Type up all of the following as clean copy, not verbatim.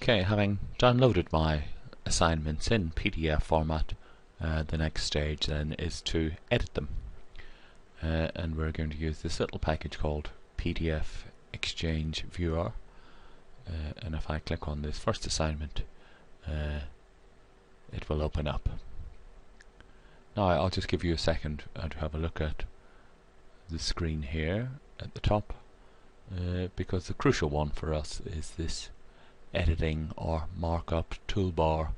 Okay, having downloaded my assignments in PDF format, the next stage then is to edit them. And we're going to use this little package called PDF Exchange Viewer. And if I click on this first assignment, it will open up. Now I'll just give you a second to have a look at the screen here at the top, because the crucial one for us is this editing or markup toolbar.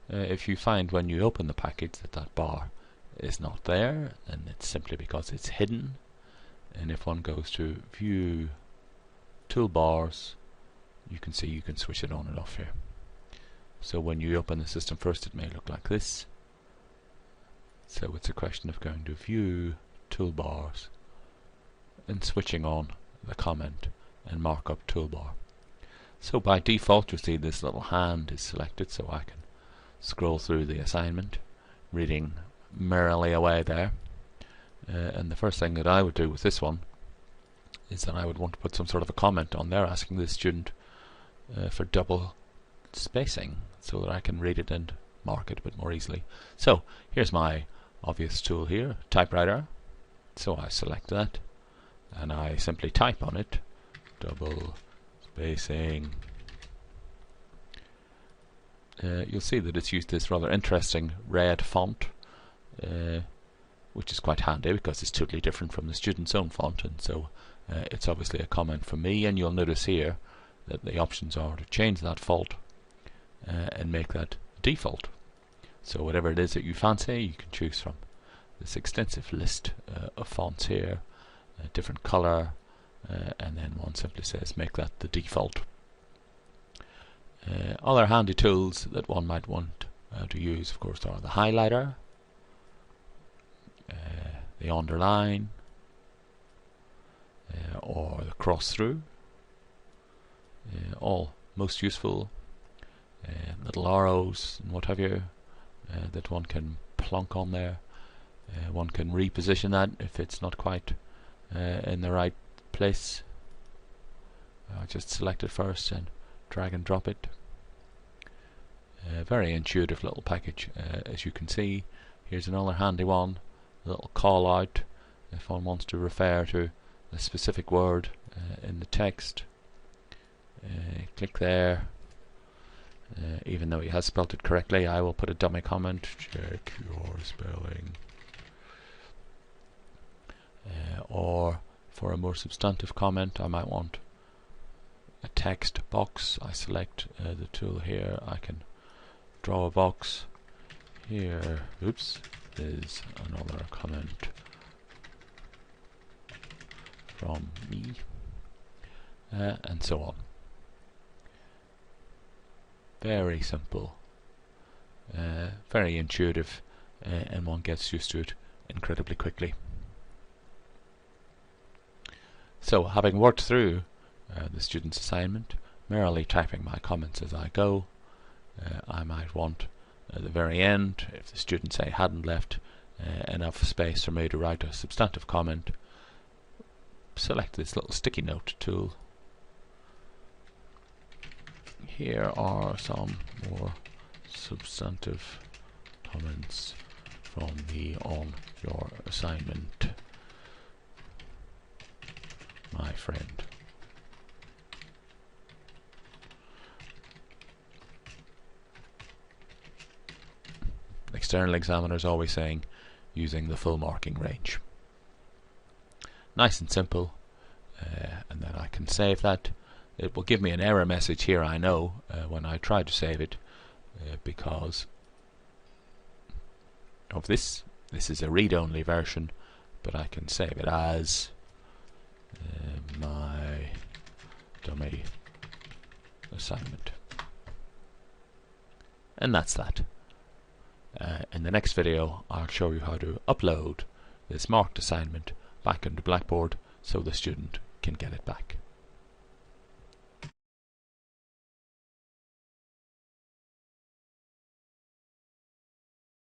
If you find when you open the package that bar is not there, then it's simply because it's hidden. And if one goes to View Toolbars, you can see you can switch it on and off here. So when you open the system first, it may look like this. So it's a question of going to View Toolbars and switching on the comment and markup toolbar. So by default, you'll see this little hand is selected, so I can scroll through the assignment, reading merrily away there. And the first thing that I would do with this one is that I would want to put some sort of a comment on there asking the student for double spacing so that I can read it and mark it a bit more easily. So here's my obvious tool here, typewriter. So I select that and I simply type on it, double spacing. You'll see that it's used this rather interesting red font, which is quite handy because it's totally different from the student's own font, and so it's obviously a comment from me. And you'll notice here that the options are to change that font and make that default. So whatever it is that you fancy, you can choose from this extensive list of fonts here, a different color, and then one simply says make that the default. Other handy tools that one might want to use, of course, are the highlighter, the underline, or the cross through. All most useful. Little arrows and what have you that one can plonk on there. One can reposition that if it's not quite in the right place. I'll just select it first and drag and drop it. Very intuitive little package, as you can see. Here's another handy one, a little call out if one wants to refer to a specific word in the text. Click there. Even though he has spelt it correctly, I will put a dummy comment, check your spelling. Or for a more substantive comment, I might want a text box. I select the tool here. I can draw a box. Here, oops, is another comment from me, and so on. Very simple, very intuitive, and one gets used to it incredibly quickly. So, having worked through the student's assignment, merrily typing my comments as I go, I might want at the very end, if the student say hadn't left enough space for me to write a substantive comment, select this little sticky note tool. Here are some more substantive comments from me on your assignment, my friend. External examiners always saying using the full marking range. Nice and simple, and then I can save that. It will give me an error message here, I know, when I try to save it, because of this. This is a read-only version, but I can save it as my dummy assignment. And that's that. In the next video, I'll show you how to upload this marked assignment back into Blackboard so the student can get it back.